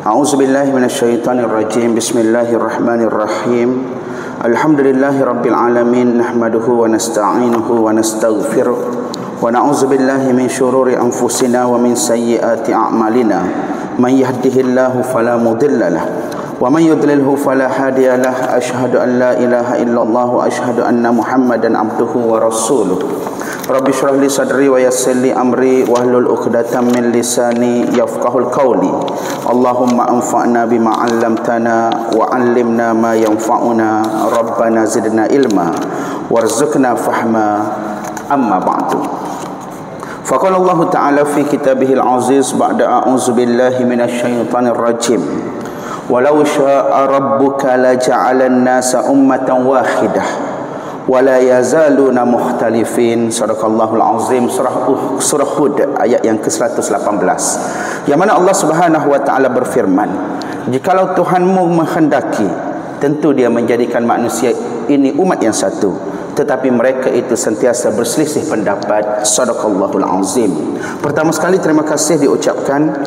A'udzubillahi minasyaitonirrajim. Bismillahirrahmanirrahim. Alhamdulillahi rabbil alamin. Nahmaduhu wa nasta'inuhu wa nastaghfiruh. Wa na'udzubillahi min syururi anfusina wa min sayyiati a'malina. Man yahdihillahu fala mudilla lahu wa man yudlilhu fala hadiya lahu. Asyhadu an la ilaha illallah wa asyhadu anna Muhammadan abduhu wa rasuluh. Rabbi shrah li sadri wa yassir li amri wahlul 'uqdatam min lisani yafqahul qawli. Allahumma anfa'na bima 'allamtana wa 'allimna ma yanfa'una. Rabbana zidna ilma warzuqna fahma. Amma ba'du. Faqala Allah Ta'ala fi kitabihil aziz ba'da a'udzu billahi minasyaitonir rajim. Walau syaa rabbuka la ja'alan nasa ummatan wahidah wala yazaluna mukhtalifin. Sadaqallahul azim. Surah Hud ayat yang ke-118, yang mana Allah Subhanahu wa taala berfirman, jikalau Tuhanmu menghendaki, tentu dia menjadikan manusia ini umat yang satu, tetapi mereka itu sentiasa berselisih pendapat. Sadaqallahul azim. Pertama sekali terima kasih diucapkan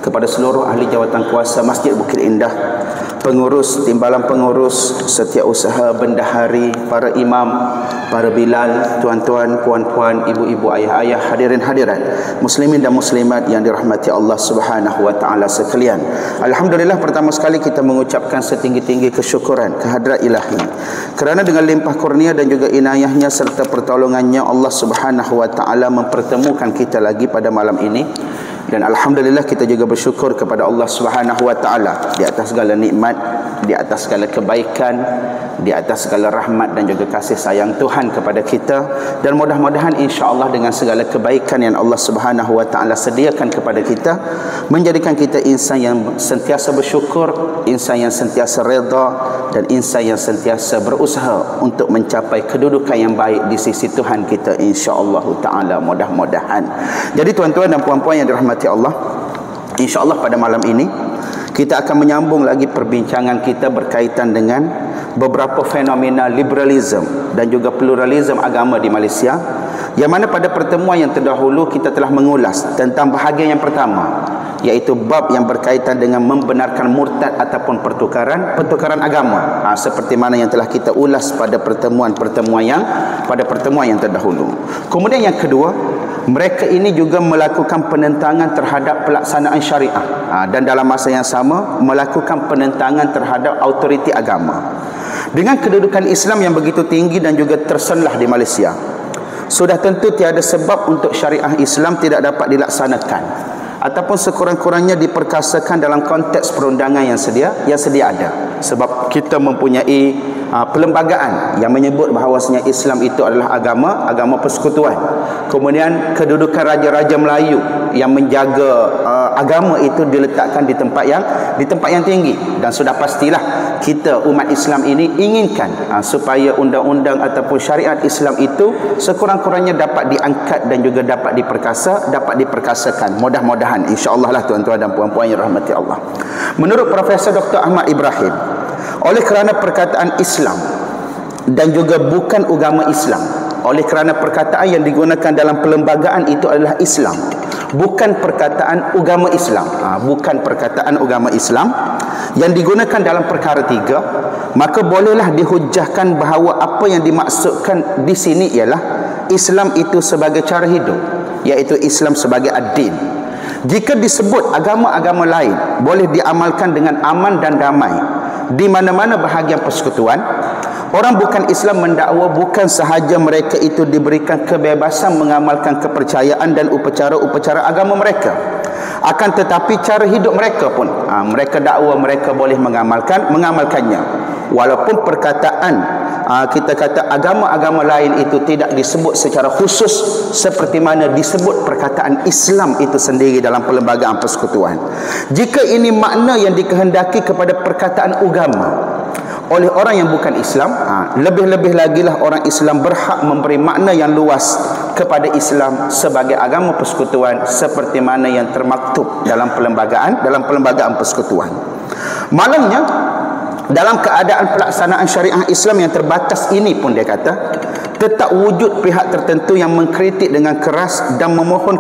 kepada seluruh ahli jawatan kuasa Masjid Bukit Indah, pengurus, timbalan pengurus, setiausaha, bendahari, para imam, para bilal, tuan-tuan, puan-puan, ibu-ibu, ayah-ayah, hadirin hadirat, muslimin dan muslimat yang dirahmati Allah Subhanahu wa taala sekalian. Alhamdulillah, pertama sekali kita mengucapkan setinggi-tinggi kesyukuran kehadrat Ilahi, kerana dengan limpah kurnia dan juga inayahnya serta pertolongannya, Allah Subhanahu wa taala mempertemukan kita lagi pada malam ini. Dan alhamdulillah kita juga bersyukur kepada Allah Subhanahu wa taala di atas segala nikmat, di atas segala kebaikan, di atas segala rahmat dan juga kasih sayang Tuhan kepada kita. Dan mudah-mudahan insya-Allah dengan segala kebaikan yang Allah Subhanahu wa taala sediakan kepada kita, menjadikan kita insan yang sentiasa bersyukur, insan yang sentiasa redha, dan insan yang sentiasa berusaha untuk mencapai kedudukan yang baik di sisi Tuhan kita insya-Allah taala, mudah-mudahan. Jadi tuan-tuan dan puan-puan yang dirahmati Allah, insya-Allah pada malam ini kita akan menyambung lagi perbincangan kita berkaitan dengan beberapa fenomena liberalism dan juga pluralism agama di Malaysia, yang mana pada pertemuan yang terdahulu kita telah mengulas tentang bahagian yang pertama, iaitu bab yang berkaitan dengan membenarkan murtad ataupun pertukaran agama, seperti mana yang telah kita ulas pada pertemuan yang terdahulu. Kemudian yang kedua, mereka ini juga melakukan penentangan terhadap pelaksanaan syariah, dan dalam masa yang sama melakukan penentangan terhadap autoriti agama. Dengan kedudukan Islam yang begitu tinggi dan juga terselah di Malaysia, sudah tentu tiada sebab untuk syariah Islam tidak dapat dilaksanakan ataupun sekurang-kurangnya diperkasakan dalam konteks perundangan yang sedia ada. Sebab kita mempunyai perlembagaan yang menyebut bahawasanya Islam itu adalah agama persekutuan. Kemudian kedudukan raja-raja Melayu yang menjaga agama itu diletakkan di tempat yang tinggi. Dan sudah pastilah kita umat Islam ini inginkan supaya undang-undang ataupun syariat Islam itu sekurang-kurangnya dapat diangkat dan juga dapat diperkasakan. Mudah-mudahan insya-Allah lah tuan-tuan dan puan-puan yang rahmati Allah. Menurut Profesor Dr. Ahmad Ibrahim, oleh kerana perkataan Islam dan juga bukan agama Islam, oleh kerana perkataan yang digunakan dalam perlembagaan itu adalah Islam, bukan perkataan agama Islam, bukan perkataan agama Islam yang digunakan dalam perkara tiga, maka bolehlah dihujahkan bahawa apa yang dimaksudkan di sini ialah Islam itu sebagai cara hidup, iaitu Islam sebagai ad-din. Jika disebut agama-agama lain boleh diamalkan dengan aman dan damai di mana-mana bahagian persekutuan, orang bukan Islam mendakwa bukan sahaja mereka itu diberikan kebebasan mengamalkan kepercayaan dan upacara-upacara agama mereka, akan tetapi cara hidup mereka pun mereka dakwa mereka boleh mengamalkannya, walaupun perkataan kita kata agama-agama lain itu tidak disebut secara khusus seperti mana disebut perkataan Islam itu sendiri dalam perlembagaan persekutuan. Jika ini makna yang dikehendaki kepada perkataan agama oleh orang yang bukan Islam, lebih-lebih lagi lah orang Islam berhak memberi makna yang luas kepada Islam sebagai agama persekutuan seperti mana yang termaktub dalam perlembagaan persekutuan. Malangnya, dalam keadaan pelaksanaan syariah Islam yang terbatas ini pun dia kata, tetap wujud pihak tertentu yang mengkritik dengan keras dan memohon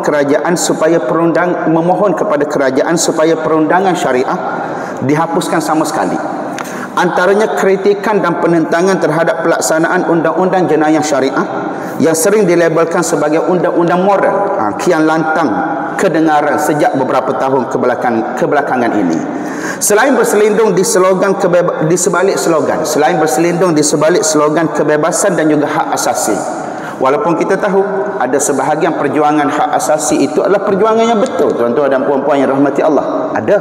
kepada kerajaan supaya perundangan syariah dihapuskan sama sekali. Antaranya kritikan dan penentangan terhadap pelaksanaan undang-undang jenayah syariah yang sering dilabelkan sebagai undang-undang moral, kian lantang kedengaran sejak beberapa tahun kebelakangan ini. Selain berselindung di sebalik slogan kebebasan dan juga hak asasi, walaupun kita tahu ada sebahagian perjuangan hak asasi itu adalah perjuangan yang betul, tuan-tuan dan puan-puan yang rahmati Allah, ada,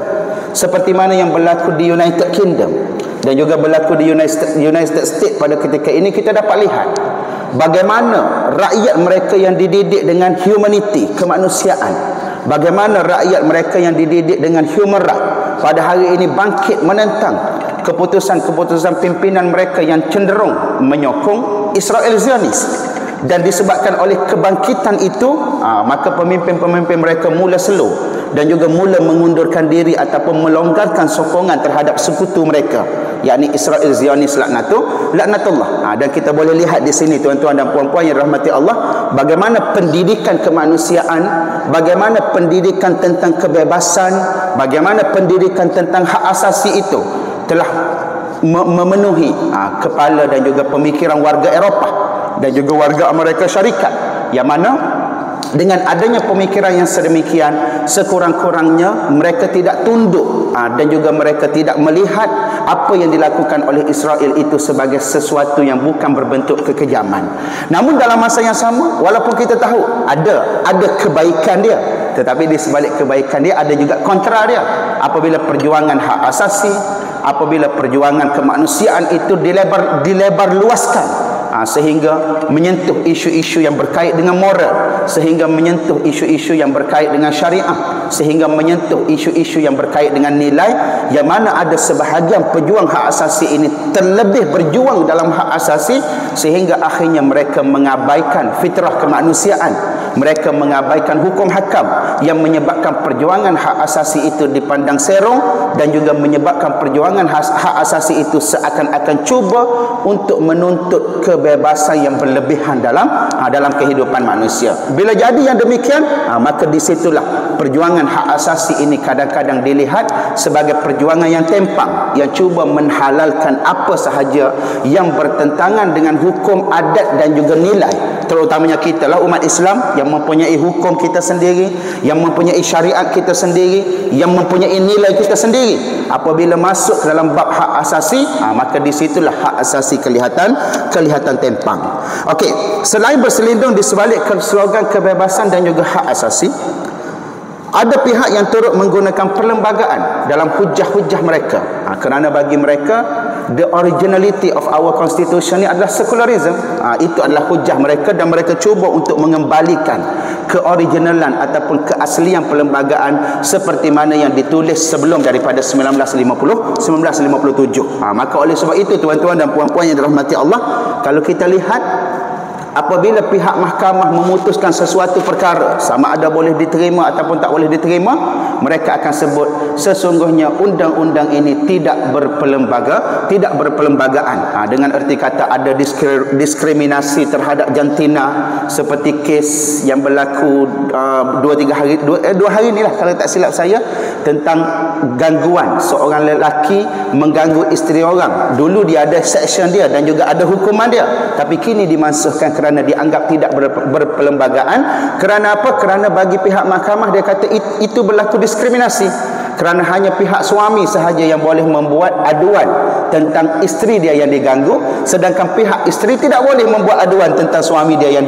seperti mana yang berlaku di United Kingdom dan juga berlaku di United States pada ketika ini. Kita dapat lihat bagaimana rakyat mereka yang dididik dengan humanity, kemanusiaan, bagaimana rakyat mereka yang dididik dengan human right pada hari ini bangkit menentang keputusan-keputusan pimpinan mereka yang cenderung menyokong Israel Zionis. Dan disebabkan oleh kebangkitan itu, maka pemimpin-pemimpin mereka mula slow dan juga mula mengundurkan diri ataupun melonggarkan sokongan terhadap sekutu mereka, yakni Israel Zionis laknatullah. Dan kita boleh lihat di sini, tuan-tuan dan puan-puan yang rahmati Allah, bagaimana pendidikan kemanusiaan, bagaimana pendidikan tentang kebebasan, bagaimana pendidikan tentang hak asasi itu telah memenuhi kepala dan juga pemikiran warga Eropah dan juga warga Amerika Syarikat, yang mana dengan adanya pemikiran yang sedemikian, sekurang-kurangnya mereka tidak tunduk dan juga mereka tidak melihat apa yang dilakukan oleh Israel itu sebagai sesuatu yang bukan berbentuk kekejaman. Namun dalam masa yang sama, walaupun kita tahu ada kebaikan dia, tetapi di sebalik kebaikan dia ada juga kontra dia. Apabila perjuangan hak asasi, apabila perjuangan kemanusiaan itu dilebar luaskan, sehingga menyentuh isu-isu yang berkait dengan moral, sehingga menyentuh isu-isu yang berkait dengan syariah, sehingga menyentuh isu-isu yang berkait dengan nilai, yang mana ada sebahagian pejuang hak asasi ini terlebih berjuang dalam hak asasi sehingga akhirnya mereka mengabaikan fitrah kemanusiaan, mereka mengabaikan hukum hakam yang menyebabkan perjuangan hak asasi itu dipandang serong dan juga menyebabkan perjuangan hak asasi itu seakan-akan cuba untuk menuntut kebebasan yang berlebihan dalam kehidupan manusia. Bila jadi yang demikian, maka disitulah perjuangan hak asasi ini kadang-kadang dilihat sebagai perjuangan yang tempang, yang cuba menghalalkan apa sahaja yang bertentangan dengan hukum, adat dan juga nilai. Terutamanya kita lah umat Islam yang mempunyai hukum kita sendiri, yang mempunyai syariat kita sendiri, yang mempunyai nilai kita sendiri. Apabila masuk ke dalam bab hak asasi, maka disitulah hak asasi kelihatan tempang. Okey, selain berselindung di sebalik slogan kebebasan dan juga hak asasi, ada pihak yang turut menggunakan perlembagaan dalam hujah-hujah mereka, kerana bagi mereka the originality of our constitution ni adalah secularism. Itu adalah hujah mereka dan mereka cuba untuk mengembalikan keoriginalan ataupun keaslian perlembagaan seperti mana yang ditulis sebelum daripada 1957. Maka oleh sebab itu, tuan-tuan dan puan-puan yang dirahmati Allah, kalau kita lihat apabila pihak mahkamah memutuskan sesuatu perkara, sama ada boleh diterima ataupun tak boleh diterima, mereka akan sebut sesungguhnya undang-undang ini tidak berperlembagaan. Dengan erti kata ada diskriminasi terhadap jantina, seperti kes yang berlaku 2 hari ni lah kalau tak silap saya, tentang gangguan seorang lelaki mengganggu isteri orang. Dulu dia ada section dia dan juga ada hukuman dia, tapi kini dimansuhkan kerana dianggap tidak berperlembagaan. Kerana apa? Kerana bagi pihak mahkamah, dia kata itu berlaku diskriminasi, kerana hanya pihak suami sahaja yang boleh membuat aduan tentang isteri dia yang diganggu, sedangkan pihak isteri tidak boleh membuat aduan tentang suami dia yang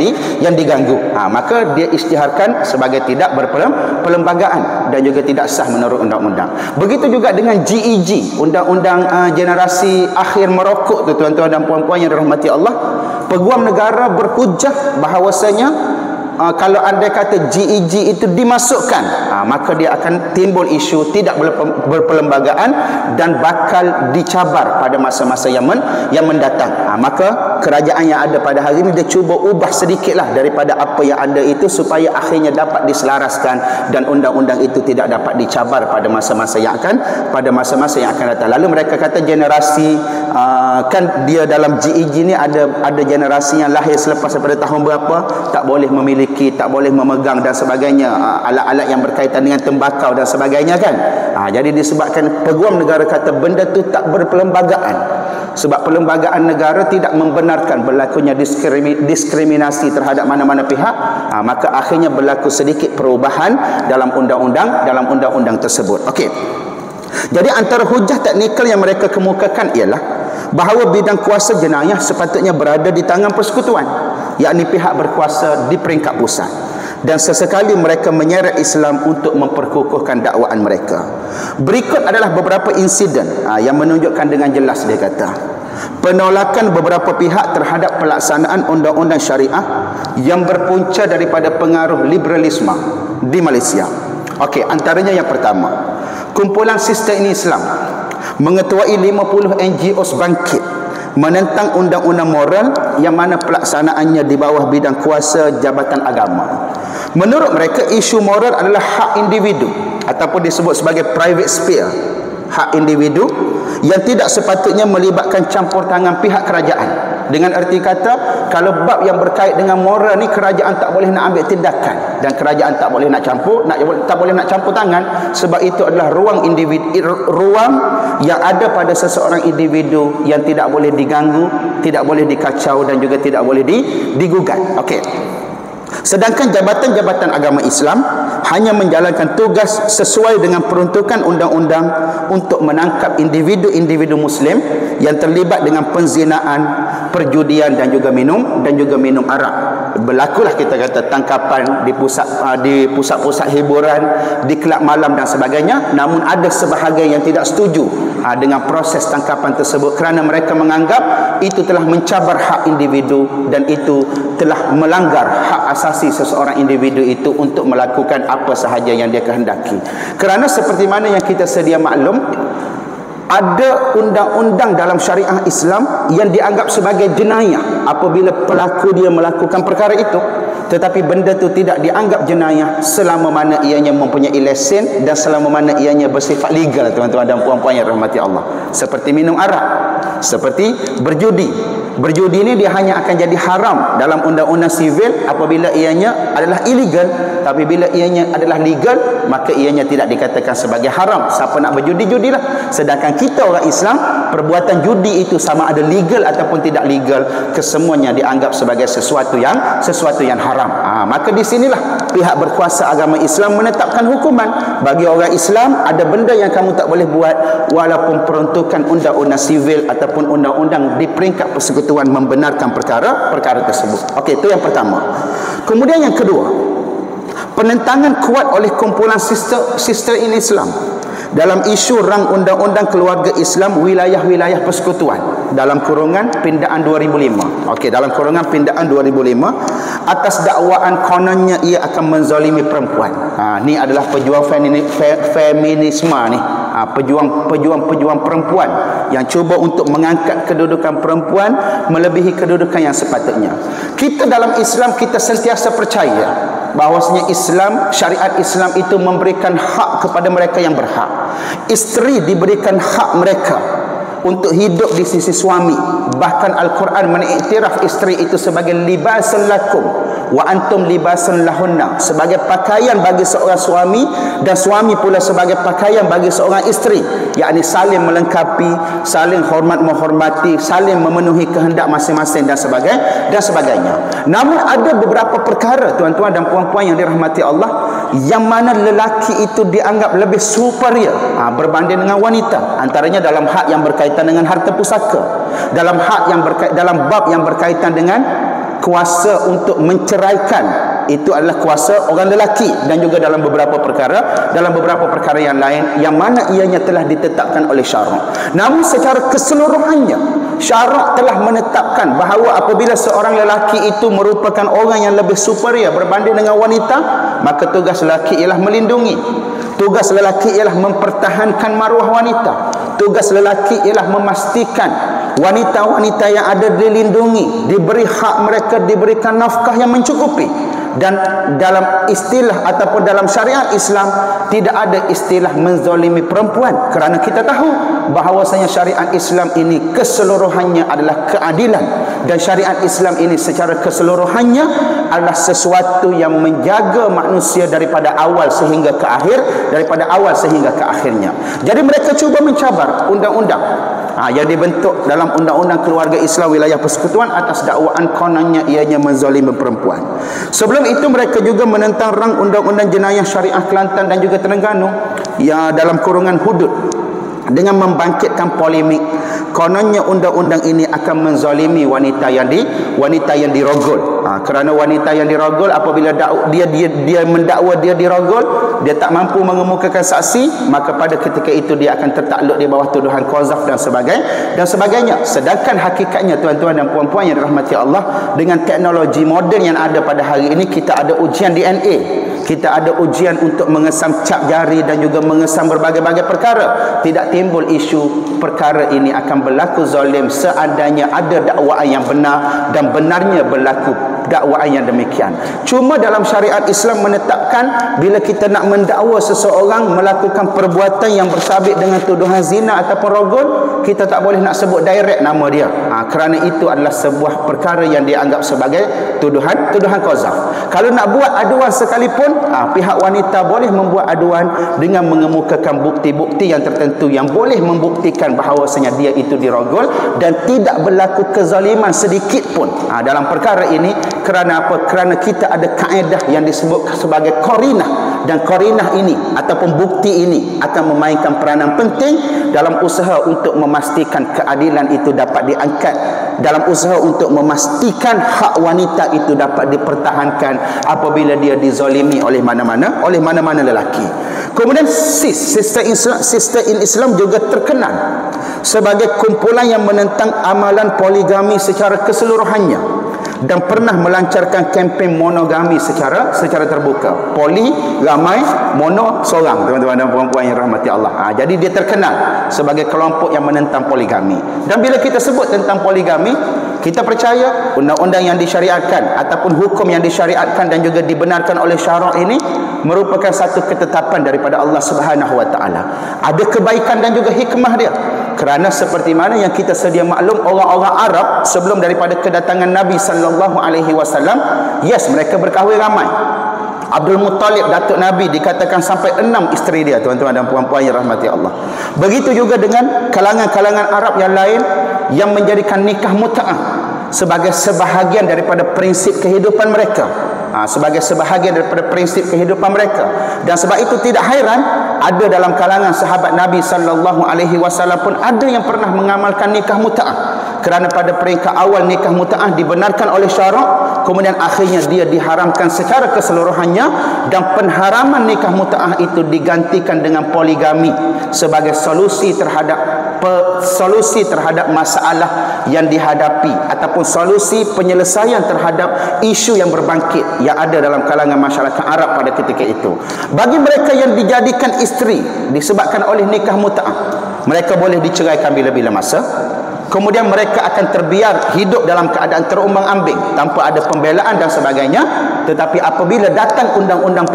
diganggu. Maka dia isytiharkan sebagai tidak berperlembagaan dan juga tidak sah menurut undang-undang. Begitu juga dengan GEG, undang-undang generasi akhir merokok tu, tuan-tuan dan puan-puan yang dirahmati Allah. Peguam negara berhujah bahawasanya kalau anda kata GEG itu dimasukkan, maka dia akan timbul isu tidak berperlembagaan dan bakal dicabar pada masa-masa yang mendatang. Maka kerajaan yang ada pada hari ini dia cuba ubah sedikitlah daripada apa yang ada itu supaya akhirnya dapat diselaraskan dan undang-undang itu tidak dapat dicabar pada masa-masa yang akan datang. Lalu mereka kata generasi kan dia dalam GEG ni ada generasi yang lahir selepas daripada tahun berapa tak boleh memiliki, tak boleh memegang dan sebagainya, alat-alat yang berkaitan dengan tembakau dan sebagainya kan. Jadi disebabkan Peguam Negara kata benda tu tak berperlembagaan, sebab perlembagaan negara tidak membenarkan berlakunya diskriminasi terhadap mana-mana pihak, maka akhirnya berlaku sedikit perubahan dalam undang-undang tersebut. Okey. Jadi antara hujah teknikal yang mereka kemukakan ialah bahawa bidang kuasa jenayah sepatutnya berada di tangan persekutuan, yakni pihak berkuasa di peringkat pusat, dan sesekali mereka menyeret Islam untuk memperkukuhkan dakwaan mereka. Berikut adalah beberapa insiden yang menunjukkan dengan jelas, dia kata, penolakan beberapa pihak terhadap pelaksanaan undang-undang syariah yang berpunca daripada pengaruh liberalisme di Malaysia. Okey, antaranya yang pertama, kumpulan Sistem Islam mengetuai 50 NGOs bangkit menentang undang-undang moral yang mana pelaksanaannya di bawah bidang kuasa Jabatan Agama. Menurut mereka, isu moral adalah hak individu ataupun disebut sebagai private sphere, hak individu yang tidak sepatutnya melibatkan campur tangan pihak kerajaan. Dengan erti kata, kalau bab yang berkait dengan moral ni kerajaan tak boleh nak ambil tindakan dan kerajaan tak boleh nak campur tangan, sebab itu adalah ruang yang ada pada seseorang individu yang tidak boleh diganggu, tidak boleh dikacau dan juga tidak boleh digugat. Okey. Sedangkan jabatan-jabatan agama Islam hanya menjalankan tugas sesuai dengan peruntukan undang-undang untuk menangkap individu-individu Muslim yang terlibat dengan penzinaan, perjudian dan juga minum arak. Berlakulah kita kata tangkapan di pusat-pusat hiburan, di kelab malam dan sebagainya. Namun ada sebahagian yang tidak setuju dengan proses tangkapan tersebut kerana mereka menganggap itu telah mencabar hak individu dan itu telah melanggar hak asasi seseorang individu itu untuk melakukan apa sahaja yang dia kehendaki. Kerana seperti mana yang kita sedia maklum, ada undang-undang dalam syariah Islam yang dianggap sebagai jenayah apabila pelaku dia melakukan perkara itu, tetapi benda itu tidak dianggap jenayah selama mana ianya mempunyai lesen dan selama mana ianya bersifat legal, tuan-tuan dan puan-puan yang rahmati Allah. Seperti minum arak, seperti berjudi. Berjudi ini dia hanya akan jadi haram dalam undang-undang sivil apabila ianya adalah illegal, tapi bila ianya adalah legal maka ianya tidak dikatakan sebagai haram. Siapa nak berjudi, judilah. Sedangkan kita orang Islam, perbuatan judi itu sama ada legal ataupun tidak legal, kesemuanya dianggap sebagai sesuatu yang haram. Maka di sinilah pihak berkuasa agama Islam menetapkan hukuman bagi orang Islam. Ada benda yang kamu tak boleh buat walaupun peruntukan undang-undang sivil ataupun undang-undang di peringkat persekutuan membenarkan perkara tersebut. Okey, itu yang pertama. Kemudian yang kedua, penentangan kuat oleh kumpulan Sistem Islam dalam isu rang undang-undang keluarga Islam wilayah-wilayah persekutuan dalam kurungan pindaan 2005. Okey, dalam kurungan pindaan 2005 atas dakwaan kononnya ia akan menzalimi perempuan. Ni adalah pejuang feminisme ni. Pejuang perempuan yang cuba untuk mengangkat kedudukan perempuan melebihi kedudukan yang sepatutnya. Kita dalam Islam kita sentiasa percaya bahawasanya Islam, syariat Islam itu memberikan hak kepada mereka yang berhak. Isteri diberikan hak mereka untuk hidup di sisi suami. Bahkan Al-Quran mengiktiraf isteri itu sebagai libasan lakum wa antum libasan lahunna, sebagai pakaian bagi seorang suami dan suami pula sebagai pakaian bagi seorang isteri, yakni saling melengkapi, saling hormat menghormati, saling memenuhi kehendak masing-masing dan sebagainya. Namun ada beberapa perkara, tuan-tuan dan puan-puan yang dirahmati Allah, yang mana lelaki itu dianggap lebih superior berbanding dengan wanita. Antaranya dalam hak yang berkaitan dengan harta pusaka, dalam bab yang berkaitan dengan kuasa untuk menceraikan, itu adalah kuasa orang lelaki, dan juga dalam beberapa perkara yang lain yang mana ianya telah ditetapkan oleh syarak. Namun secara keseluruhannya syarak telah menetapkan bahawa apabila seorang lelaki itu merupakan orang yang lebih superior berbanding dengan wanita, maka tugas lelaki ialah melindungi. Tugas lelaki ialah mempertahankan maruah wanita. Tugas lelaki ialah memastikan wanita-wanita yang ada dilindungi, diberi hak mereka, diberikan nafkah yang mencukupi. Dan dalam istilah ataupun dalam syariat Islam tidak ada istilah menzalimi perempuan, kerana kita tahu bahawasanya syariat Islam ini keseluruhannya adalah keadilan, dan syariat Islam ini secara keseluruhannya adalah sesuatu yang menjaga manusia daripada awal sehingga ke akhir, daripada awal sehingga ke akhirnya. Jadi mereka cuba mencabar undang-undang yang dibentuk dalam Undang-Undang Keluarga Islam Wilayah Persekutuan atas dakwaan kononnya ianya menzalimi perempuan. Sebelum itu mereka juga menentang rang Undang-Undang Jenayah Syariah Kelantan dan juga Terengganu yang dalam kurungan hudud dengan membangkitkan polemik. Kononnya undang-undang ini akan menzalimi wanita yang dirogol. Kerana wanita yang dirogol apabila dia mendakwa dia dirogol, dia tak mampu mengemukakan saksi, maka pada ketika itu dia akan tertakluk di bawah tuduhan qazaf dan sebagainya. Sedangkan hakikatnya tuan-tuan dan puan-puan yang dirahmati Allah, dengan teknologi moden yang ada pada hari ini, kita ada ujian DNA. Kita ada ujian untuk mengesam cap jari dan juga mengesam berbagai-bagai perkara. Tidak timbul isu perkara ini akan berlaku zalim seandainya ada dakwaan yang benar dan benarnya berlaku dakwaan yang demikian. Cuma dalam syariat Islam menetapkan bila kita nak mendakwa seseorang melakukan perbuatan yang bersabit dengan tuduhan zina ataupun rogol, kita tak boleh nak sebut direct nama dia. Kerana itu adalah sebuah perkara yang dianggap sebagai tuduhan qazaf. Kalau nak buat aduan sekalipun, pihak wanita boleh membuat aduan dengan mengemukakan bukti-bukti yang tertentu yang boleh membuktikan bahawasanya dia itu dirogol dan tidak berlaku kezaliman sedikit pun dalam perkara ini. Kerana apa? Kerana kita ada kaedah yang disebut sebagai qarinah, dan qarinah ini ataupun bukti ini akan memainkan peranan penting dalam usaha untuk memastikan keadilan itu dapat diangkat, dalam usaha untuk memastikan hak wanita itu dapat dipertahankan apabila dia dizalimi oleh mana-mana lelaki. Kemudian Sister in Islam juga terkenal sebagai kumpulan yang menentang amalan poligami secara keseluruhannya dan pernah melancarkan kempen monogami secara terbuka. Poli, ramai, mono, seorang, tuan-tuan dan puan-puan yang rahmati Allah. Jadi dia terkenal sebagai kelompok yang menentang poligami. Dan bila kita sebut tentang poligami, kita percaya undang-undang yang disyariatkan ataupun hukum yang disyariatkan dan juga dibenarkan oleh syarak ini merupakan satu ketetapan daripada Allah Subhanahu wa taala. Ada kebaikan dan juga hikmah dia. Kerana seperti mana yang kita sedia maklum, orang-orang Arab sebelum daripada kedatangan Nabi sallallahu alaihi wasallam, yes, mereka berkahwin ramai. Abdul Muttalib, datuk Nabi, dikatakan sampai 6 isteri dia, tuan-tuan dan puan-puan yang rahmati Allah. Begitu juga dengan kalangan-kalangan Arab yang lain yang menjadikan nikah mut'ah sebagai sebahagian daripada prinsip kehidupan mereka. Sebagai sebahagian daripada prinsip kehidupan mereka. Dan sebab itu tidak hairan ada dalam kalangan sahabat Nabi sallallahu alaihi wasallam pun ada yang pernah mengamalkan nikah mut'ah. Kerana pada peringkat awal nikah mut'ah dibenarkan oleh syarak, kemudian akhirnya dia diharamkan secara keseluruhannya, dan penharaman nikah mut'ah itu digantikan dengan poligami sebagai solusi terhadap masalah yang dihadapi ataupun solusi penyelesaian terhadap isu yang berbangkit yang ada dalam kalangan masyarakat Arab pada ketika itu. Bagi mereka yang dijadikan isteri disebabkan oleh nikah mut'ah, mereka boleh diceraikan bila-bila masa. Kemudian mereka akan terbiar hidup dalam keadaan terumbang-ambing tanpa ada pembelaan dan sebagainya. Tetapi apabila datang undang-undang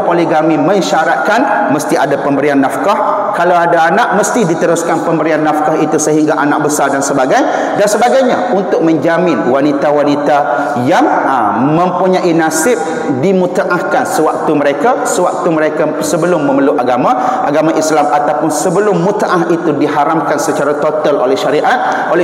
poligami mensyaratkan mesti ada pemberian nafkah. Kalau ada anak, mesti diteruskan pemberian nafkah itu sehingga anak besar dan sebagainya, untuk menjamin wanita-wanita yang mempunyai nasib dimuta'ahkan sewaktu mereka sebelum memeluk agama Islam ataupun sebelum muta'ah itu diharamkan secara total oleh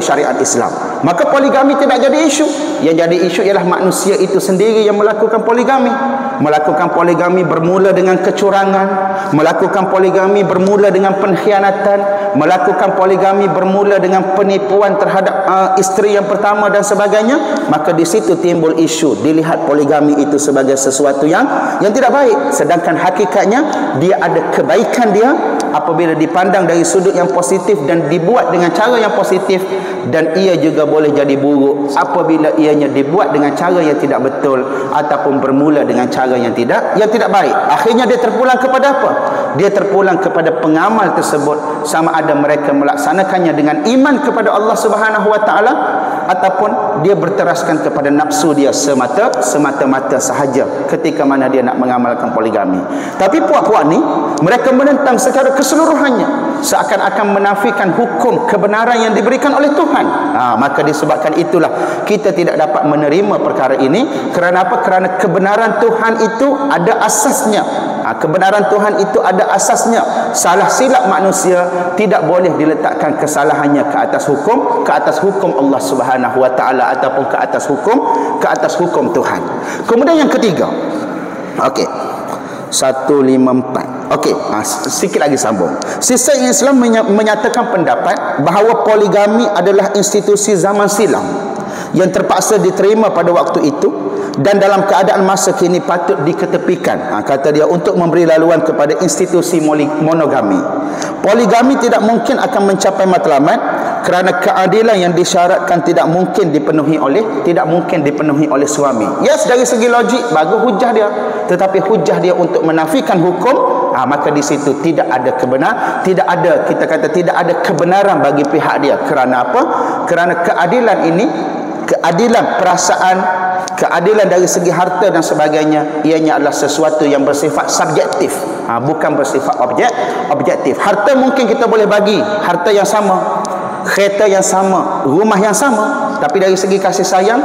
syariat Islam. Maka poligami tidak jadi isu. Yang jadi isu ialah manusia itu sendiri yang melakukan poligami. melakukan poligami bermula dengan kecurangan, melakukan poligami bermula dengan pengkhianatan, melakukan poligami bermula dengan penipuan terhadap isteri yang pertama dan sebagainya, maka di situ timbul isu, dilihat poligami itu sebagai sesuatu yang tidak baik, sedangkan hakikatnya dia ada kebaikan dia apabila dipandang dari sudut yang positif dan dibuat dengan cara yang positif, dan ia juga boleh jadi buruk apabila ianya dibuat dengan cara yang tidak betul ataupun bermula dengan cara yang tidak baik. Akhirnya dia terpulang kepada apa? Dia terpulang kepada pengamal tersebut, sama ada mereka melaksanakannya dengan iman kepada Allah Subhanahu wa taala ataupun dia berteraskan kepada nafsu dia semata-mata sahaja ketika mana dia nak mengamalkan poligami. Tapi puak-puak ni mereka menentang secara keseluruhannya, seakan-akan menafikan hukum kebenaran yang diberikan oleh Tuhan. Maka disebabkan itulah kita tidak dapat menerima perkara ini. Kerana apa? Kerana kebenaran Tuhan itu ada asasnya. Kebenaran Tuhan itu ada asasnya. Salah silap manusia tidak boleh diletakkan kesalahannya ke atas hukum Allah Subhanahu wa taala ataupun ke atas hukum Tuhan. Kemudian yang ketiga. Okey. 154. Okey, sikit lagi sambung. Sistem Islam menyatakan pendapat bahawa poligami adalah institusi zaman silam yang terpaksa diterima pada waktu itu dan dalam keadaan masa kini patut diketepikan, kata dia, untuk memberi laluan kepada institusi monogami. Poligami tidak mungkin akan mencapai matlamat kerana keadilan yang disyaratkan tidak mungkin dipenuhi oleh suami. Yes, dari segi logik bagus hujah dia, tetapi hujah dia untuk menafikan hukum, maka di situ tidak ada kebenaran bagi pihak dia. Kerana apa? Kerana keadilan ini, keadilan perasaan, keadilan dari segi harta dan sebagainya, ianya adalah sesuatu yang bersifat subjektif, bukan bersifat objektif. Harta mungkin kita boleh bagi harta yang sama, kereta yang sama, rumah yang sama, tapi dari segi kasih sayang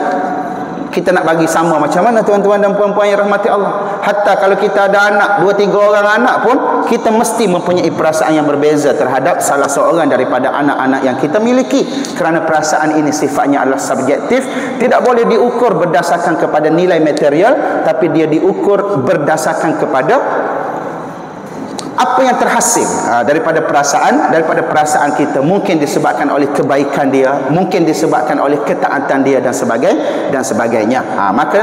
kita nak bagi sama macam mana, tuan-tuan dan puan-puan yang rahmati Allah? Hatta kalau kita ada anak, 2-3 orang anak pun, kita mesti mempunyai perasaan yang berbeza terhadap salah seorang daripada anak-anak yang kita miliki. Kerana perasaan ini sifatnya adalah subjektif, tidak boleh diukur berdasarkan kepada nilai material, tapi dia diukur berdasarkan kepada apa yang terhasil daripada perasaan kita. Mungkin disebabkan oleh kebaikan dia, mungkin disebabkan oleh ketaatan dia dan sebagainya. Maka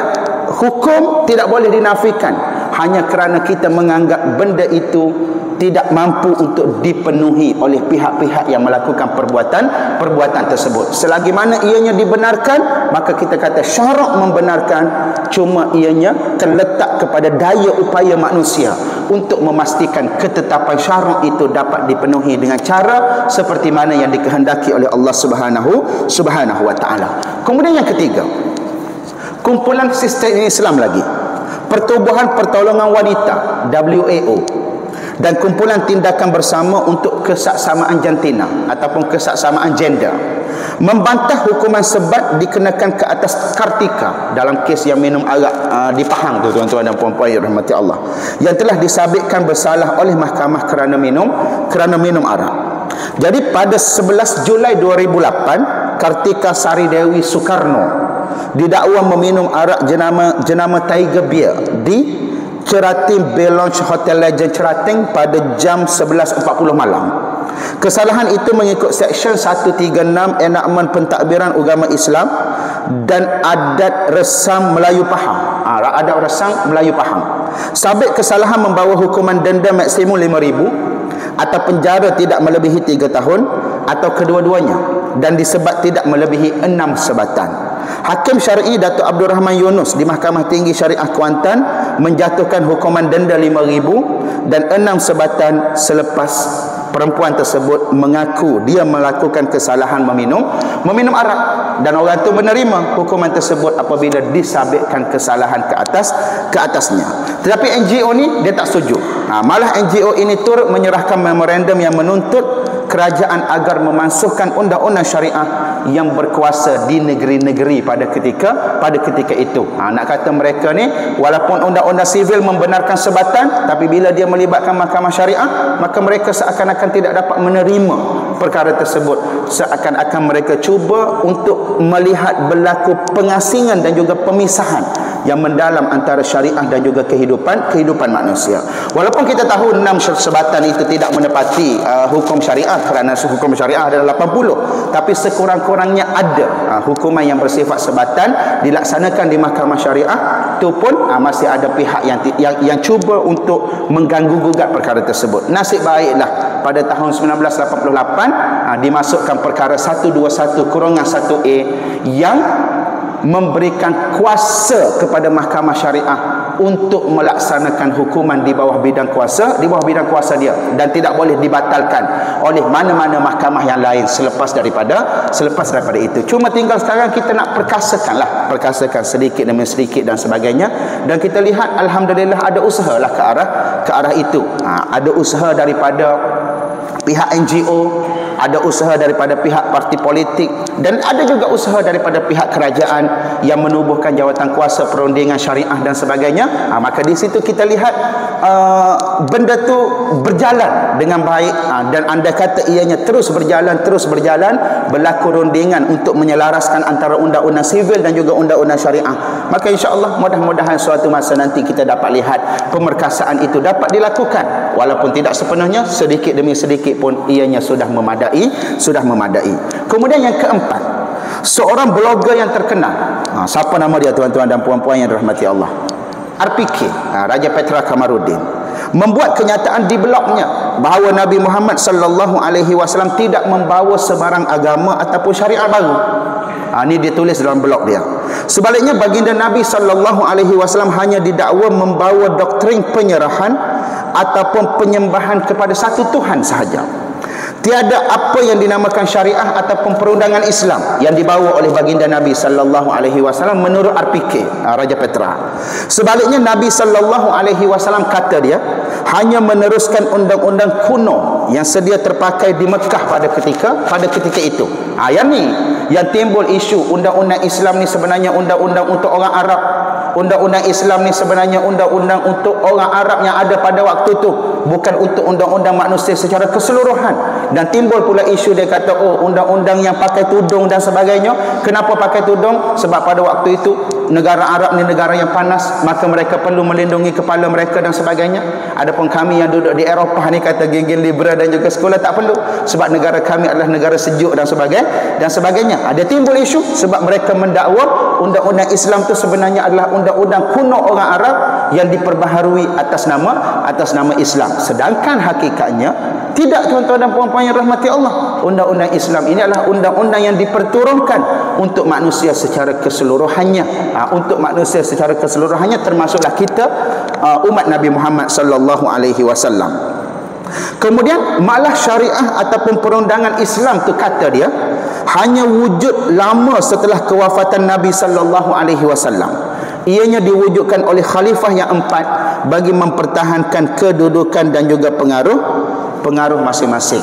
hukum tidak boleh dinafikan hanya kerana kita menganggap benda itu tidak mampu untuk dipenuhi oleh pihak-pihak yang melakukan perbuatan tersebut. Selagi mana ianya dibenarkan, maka kita kata syarak membenarkan, cuma ianya terletak kepada daya upaya manusia untuk memastikan ketetapan syarak itu dapat dipenuhi dengan cara seperti mana yang dikehendaki oleh Allah Subhanahu wa taala. Kemudian yang ketiga, kumpulan sistem Islam lagi, Pertubuhan Pertolongan Wanita WAO, dan kumpulan tindakan bersama untuk kesaksamaan jantina ataupun kesaksamaan gender membantah hukuman sebat dikenakan ke atas Kartika dalam kes yang minum arak di Pahang tu, tuan-tuan dan puan-puan yang rahmati Allah, yang telah disabitkan bersalah oleh mahkamah kerana minum arak. Jadi pada 11 Julai 2008, Kartika Sari Dewi Soekarno didakwa meminum arak jenama Tiger Beer di Cerating Bay Lounge Hotel Legend Cerating pada jam 11.40 malam. Kesalahan itu mengikut Seksyen 136 Enakmen Pentadbiran Agama Islam dan Adat Resam Melayu Pahang. Adat Resam Melayu Pahang. Sabit kesalahan membawa hukuman denda maksimum RM5,000 atau penjara tidak melebihi 3 tahun atau kedua-duanya, dan disebat tidak melebihi 6 sebatan. Hakim Syar'i Datuk Abdul Rahman Yunus di Mahkamah Tinggi Syariah Kuantan menjatuhkan hukuman denda RM5,000 dan 6 sebatan selepas perempuan tersebut mengaku dia melakukan kesalahan meminum arak, dan orang itu menerima hukuman tersebut apabila disabitkan kesalahan ke atasnya. Tetapi NGO ni dia tak setuju. Malah NGO ini turut menyerahkan memorandum yang menuntut kerajaan agar memansuhkan undang-undang syariah yang berkuasa di negeri-negeri pada ketika itu. Nak kata mereka ni walaupun undang-undang sivil membenarkan sebatan, tapi bila dia melibatkan mahkamah syariah, maka mereka seakan-akan tidak dapat menerima perkara tersebut. Seakan-akan mereka cuba untuk melihat berlaku pengasingan dan juga pemisahan yang mendalam antara syariah dan juga kehidupan manusia. Walaupun kita tahu 6 sebatan itu tidak menepati hukum syariah, kerana hukum syariah adalah 80, tapi sekurang-kurangnya ada hukuman yang bersifat sebatan dilaksanakan di mahkamah syariah. Itu pun masih ada pihak yang cuba untuk mengganggu gugat perkara tersebut. Nasib baiklah pada tahun 1988 dimasukkan perkara 121/1A yang memberikan kuasa kepada mahkamah syariah untuk melaksanakan hukuman di bawah bidang kuasa dia, dan tidak boleh dibatalkan oleh mana-mana mahkamah yang lain selepas daripada itu. Cuma tinggal sekarang kita nak perkasakan sedikit demi sedikit dan sebagainya, dan kita lihat alhamdulillah ada usahalah ke arah itu. Ada usaha daripada pihak NGO, ada usaha daripada pihak parti politik, dan ada juga usaha daripada pihak kerajaan yang menubuhkan jawatan kuasa perundingan syariah dan sebagainya. Maka di situ kita lihat benda tu berjalan dengan baik, dan anda kata ianya terus berjalan, berlaku rundingan untuk menyelaraskan antara undang-undang sivil dan juga undang-undang syariah. Maka insya-Allah mudah-mudahan suatu masa nanti kita dapat lihat pemerkasaan itu dapat dilakukan, walaupun tidak sepenuhnya, sedikit demi sedikit pun ianya sudah memadai. Kemudian yang keempat, seorang blogger yang terkenal. Siapa nama dia tuan-tuan dan puan-puan yang dirahmati Allah? RPK, Raja Petra Kamarudin, membuat kenyataan di blognya bahawa Nabi Muhammad sallallahu alaihi wasallam tidak membawa sebarang agama ataupun syariat baru. Ini dia tulis dalam blog dia. Sebaliknya baginda Nabi sallallahu alaihi wasallam hanya didakwa membawa doktrin penyerahan ataupun penyembahan kepada satu Tuhan sahaja. Tiada apa yang dinamakan syariah ataupun perundangan Islam yang dibawa oleh baginda Nabi sallallahu alaihi wasallam menurut RPK, Raja Petra. Sebaliknya Nabi sallallahu alaihi wasallam kata dia hanya meneruskan undang-undang kuno yang sedia terpakai di Mekah pada ketika itu. Yang ni yang timbul isu undang-undang Islam ni sebenarnya undang-undang untuk orang Arab. Undang-undang Islam ni sebenarnya undang-undang untuk orang Arab yang ada pada waktu tu, bukan untuk undang-undang manusia secara keseluruhan. Dan timbul pula isu dia kata, undang-undang yang pakai tudung dan sebagainya. Kenapa pakai tudung? Sebab pada waktu itu negara Arab ni negara yang panas, maka mereka perlu melindungi kepala mereka dan sebagainya. Adapun kami yang duduk di Eropah ni kata geng-geng liberal dan juga sekolah tak perlu, sebab negara kami adalah negara sejuk dan sebagainya. Ada timbul isu sebab mereka mendakwa undang-undang Islam tu sebenarnya adalah undang-undang kuno orang Arab yang diperbaharui atas nama Islam. Sedangkan hakikatnya tidak, tuan-tuan dan puan-puan yang rahmati Allah. Undang-undang Islam ini adalah undang-undang yang diperturunkan untuk manusia secara keseluruhannya. Termasuklah kita umat Nabi Muhammad sallallahu alaihi wasallam. Kemudian malah syariah ataupun perundangan Islam tu kata dia hanya wujud lama setelah kewafatan Nabi sallallahu alaihi wasallam. Ianya diwujudkan oleh khalifah yang 4 bagi mempertahankan kedudukan dan juga pengaruh masing-masing.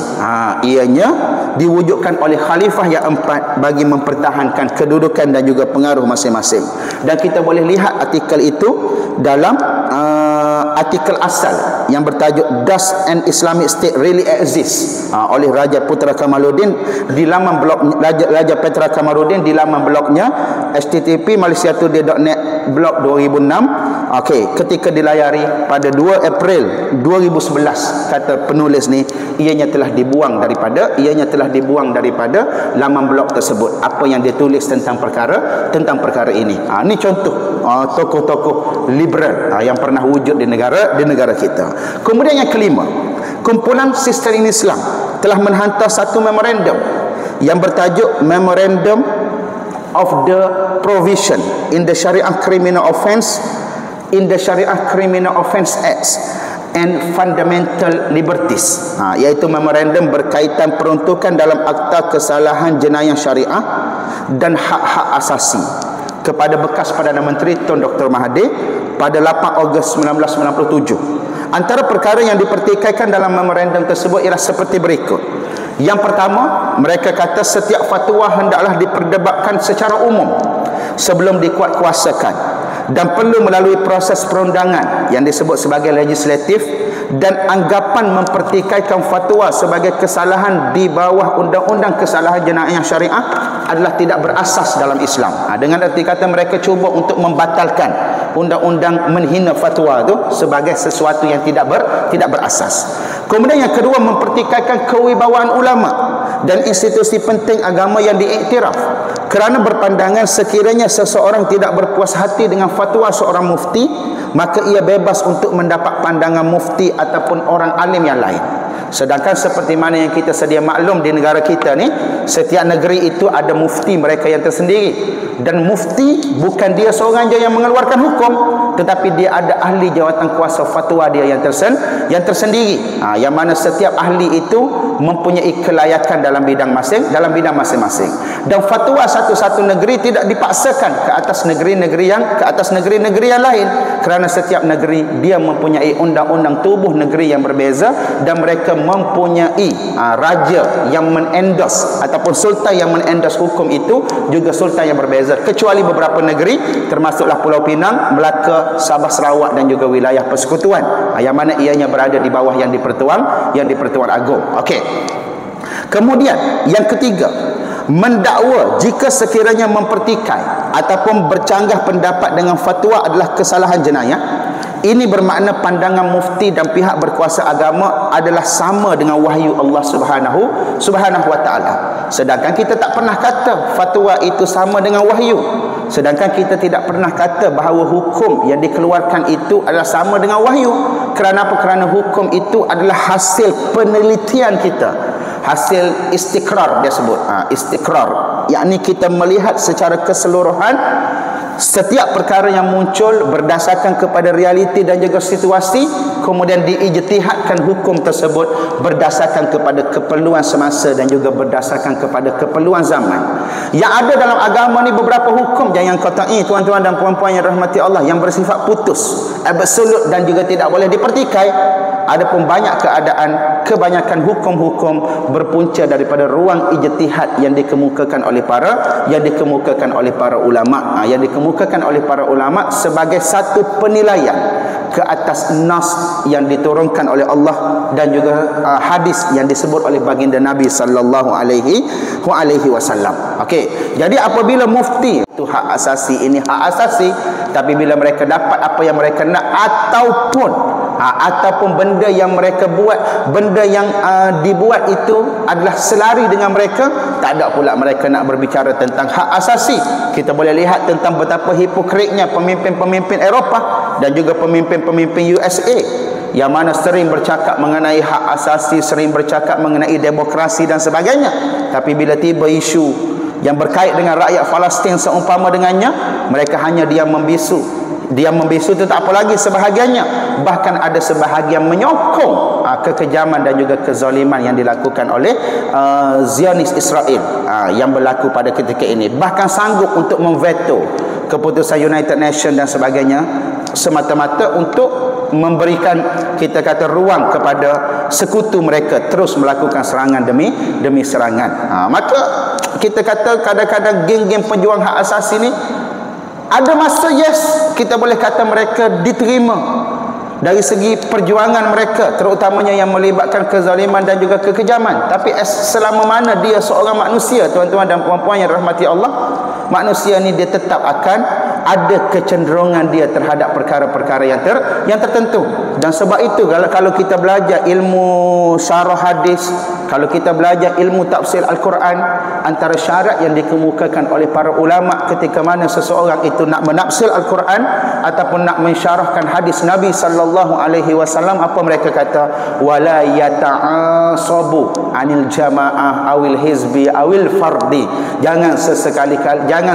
Ianya diwujudkan oleh khalifah yang 4 bagi mempertahankan kedudukan dan juga pengaruh masing-masing. Dan kita boleh lihat artikel itu dalam artikel asal yang bertajuk Does an Islamic State Really Exist oleh Raja Putra Kamaluddin di laman blog Raja Petra Kamarudin di laman blognya http://malaysiatoday.net blog 2006. Ketika dilayari pada 2 April 2011, kata penulis ni ianya telah dibuang daripada laman blog tersebut apa yang dia tulis tentang perkara ini. Ini contoh tokoh-tokoh liberal yang pernah wujud di negara kita. Kemudian yang kelima, kumpulan Sistem Islam telah menghantar satu memorandum yang bertajuk Memorandum of the Provision in the Sharia Criminal Offence Acts and Fundamental Liberties, iaitu memorandum berkaitan peruntukan dalam Akta Kesalahan Jenayah Syariah dan hak-hak asasi kepada bekas Perdana Menteri Tun Dr. Mahathir pada 8 Ogos 1997. Antara perkara yang dipertikaikan dalam memorandum tersebut ialah seperti berikut. Yang pertama, mereka kata setiap fatwa hendaklah diperdebatkan secara umum sebelum dikuatkuasakan dan perlu melalui proses perundangan yang disebut sebagai legislatif, dan anggapan mempertikaikan fatwa sebagai kesalahan di bawah undang-undang kesalahan jenayah syariah adalah tidak berasas dalam Islam. Dengan arti kata mereka cuba untuk membatalkan undang-undang menghina fatwa tu sebagai sesuatu yang tidak berasas. Kemudian yang kedua, mempertikaikan kewibawaan ulama dan institusi penting agama yang diiktiraf, kerana berpandangan sekiranya seseorang tidak berpuas hati dengan fatwa seorang mufti, maka ia bebas untuk mendapat pandangan mufti ataupun orang alim yang lain. Sedangkan seperti mana yang kita sedia maklum di negara kita ni, setiap negeri itu ada mufti mereka yang tersendiri, dan mufti bukan dia seorang je yang mengeluarkan hukum, tetapi dia ada ahli jawatan kuasa fatwa dia yang tersendiri. Yang mana setiap ahli itu mempunyai kelayakan dalam bidang masing-masing. Dan fatwa satu-satu negeri tidak dipaksakan ke atas negeri-negeri yang lain, kerana setiap negeri dia mempunyai undang-undang tubuh negeri yang berbeza, dan mereka mempunyai raja yang menendorse ataupun sultan yang menendorse hukum itu juga sultan yang berbeza, kecuali beberapa negeri termasuklah Pulau Pinang, Melaka, Sabah, Sarawak dan juga wilayah persekutuan, yang mana ianya berada di bawah yang di-Pertuan Agong. Okey. Kemudian yang ketiga, mendakwa jika sekiranya mempertikai ataupun bercanggah pendapat dengan fatwa adalah kesalahan jenayah. Ini bermakna pandangan mufti dan pihak berkuasa agama adalah sama dengan wahyu Allah Subhanahu wa taala. Sedangkan kita tak pernah kata fatwa itu sama dengan wahyu. Sedangkan kita tidak pernah kata bahawa hukum yang dikeluarkan itu adalah sama dengan wahyu. Kerana apa? Kerana hukum itu adalah hasil penelitian kita, hasil istikrar dia sebut. Istikrar, yakni kita melihat secara keseluruhan setiap perkara yang muncul berdasarkan kepada realiti dan juga situasi, kemudian diijtihadkan hukum tersebut berdasarkan kepada keperluan semasa dan juga berdasarkan kepada keperluan zaman. Yang ada dalam agama ni beberapa hukum yang qat'i, tuan-tuan dan puan-puan yang rahmati Allah, yang bersifat putus, absolut dan juga tidak boleh dipertikai. Adapun banyak kebanyakan hukum-hukum berpunca daripada ruang ijtihad yang dikemukakan oleh para ulama, yang dikemukakan oleh para ulama sebagai satu penilaian ke atas nas yang diturunkan oleh Allah dan juga hadis yang disebut oleh baginda Nabi sallallahu alaihi wasallam. Okey, jadi apabila mufti itu hak asasi, ini hak asasi, tapi bila mereka dapat apa yang mereka nak ataupun benda yang mereka buat, benda yang dibuat itu adalah selari dengan mereka, tak ada pula mereka nak berbicara tentang hak asasi. Kita boleh lihat tentang betapa hipokritnya pemimpin-pemimpin Eropah dan juga pemimpin-pemimpin USA, yang mana sering bercakap mengenai hak asasi, sering bercakap mengenai demokrasi dan sebagainya, tapi bila tiba isu yang berkait dengan rakyat Palestin seumpama dengannya, mereka hanya diam membisu. Diam membisu itu tak apa lagi sebahagiannya, bahkan ada sebahagian menyokong kekejaman dan juga kezaliman yang dilakukan oleh Zionis Israel yang berlaku pada ketika ini. Bahkan sanggup untuk memveto keputusan United Nations dan sebagainya, semata-mata untuk memberikan, kita kata, ruang kepada sekutu mereka terus melakukan serangan demi serangan. Maka kita kata kadang-kadang geng-geng pejuang hak asasi ni ada masa kita boleh kata mereka diterima dari segi perjuangan mereka, terutamanya yang melibatkan kezaliman dan juga kekejaman. Tapi selama mana dia seorang manusia, tuan-tuan dan puan-puan yang rahmati Allah, manusia ni dia tetap akan ada kecenderungan dia terhadap perkara-perkara yang tertentu. Dan sebab itu kalau kita belajar ilmu syarah hadis, kalau kita belajar ilmu tafsir Al-Quran, antara syarat yang dikemukakan oleh para ulama ketika mana seseorang itu nak menafsir Al-Quran ataupun nak mensyarahkan hadis Nabi sallallahu alaihi wasallam, apa mereka kata? Wala yata'asabu anil jamaah awil hizbi awil fardi. Jangan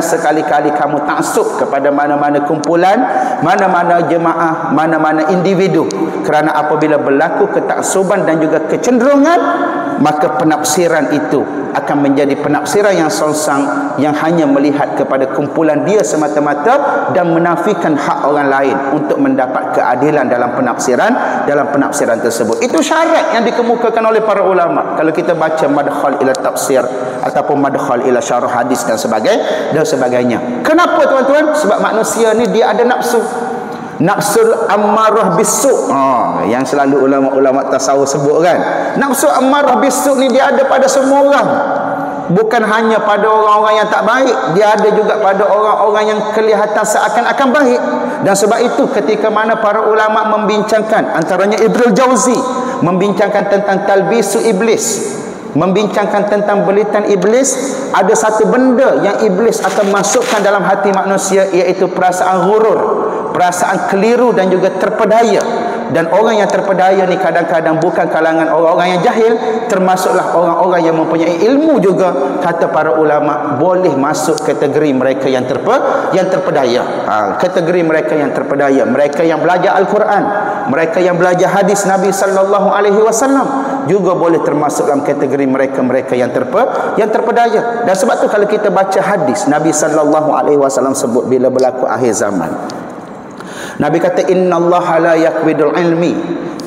sekali-kali kamu taksub kepada mana-mana kumpulan, mana-mana jemaah, mana-mana individu. Kerana apabila berlaku ketaksuban dan juga kecenderungan, maka penafsiran itu akan menjadi penafsiran yang sonsang, yang hanya melihat kepada kumpulan dia semata-mata dan menafikan hak orang lain untuk mendapat keadilan dalam penafsiran tersebut. Itu syarat yang dikemukakan oleh para ulama. Kalau kita baca madkhal ila tafsir ataupun madkhal ila syarah hadis dan sebagainya. Kenapa tuan-tuan? Sebab manusia ni dia ada nafsu. Nafsul ammarah bisu', yang selalu ulama-ulama tasawuf sebut kan. Nafsu ammarah bisu' ni dia ada pada semua orang, bukan hanya pada orang-orang yang tak baik, dia ada juga pada orang-orang yang kelihatan seakan-akan baik. Dan sebab itu ketika mana para ulama membincangkan, antaranya Ibnul Jauzi membincangkan tentang talbisu iblis, membincangkan tentang belitan iblis, ada satu benda yang iblis akan masukkan dalam hati manusia, iaitu perasaan ghurur, perasaan keliru dan juga terpedaya. Dan orang yang terpedaya ni kadang-kadang bukan kalangan orang-orang yang jahil, termasuklah orang-orang yang mempunyai ilmu juga. Kata para ulama, boleh masuk kategori mereka yang terpedaya. Kategori mereka yang terpedaya, mereka yang belajar Al-Quran, mereka yang belajar hadis Nabi sallallahu alaihi wasallam juga boleh termasuk dalam kategori mereka-mereka yang terpedaya. Dan sebab tu kalau kita baca hadis Nabi sallallahu alaihi wasallam sebut bila berlaku akhir zaman, Nabi kata, innallaha la yakbidul ilmi